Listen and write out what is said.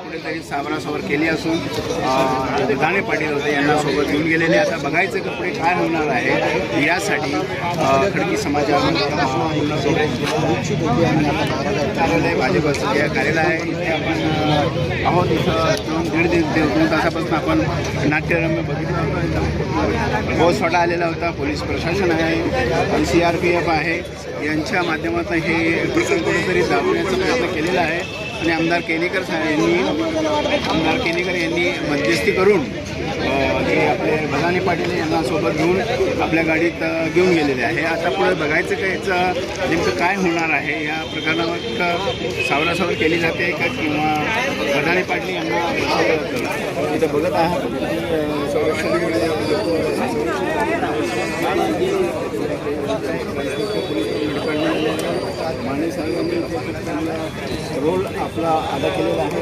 कुठेतरी सावरासावर केली असून दाणे पाटील होते यांना सोबत घेऊन गेलेले. आता बघायचं की पुढे काय होणार आहे यासाठी खडकी समाजाला कार्यालय भाजपचं जे कार्यालय आहे इथे आपण आहोत. इथं दोन तासापासून आपण नाट्यरम्य बघितलं. फौजफाटा आलेला होता, पोलीस प्रशासन आहे, CRPF आहे, यांच्या माध्यमातून हे कुठेतरी दाबण्याचा प्रयत्न केलेला आहे. आणि आमदार केनेकर यांनी मध्यस्थी करून हे आपले भदानी पाटील यांना सोबत घेऊन आपल्या गाडीत घेऊन गेलेले आहे. आता पुढे बघायचं का याचं नेमकं काय होणार आहे. या प्रकरणावर सावरासावर केली जाते का किंवा भदानी पाटील यांना इथं बघत आहात माने साहेबांनी रोल आपला अदा केलेला आहे.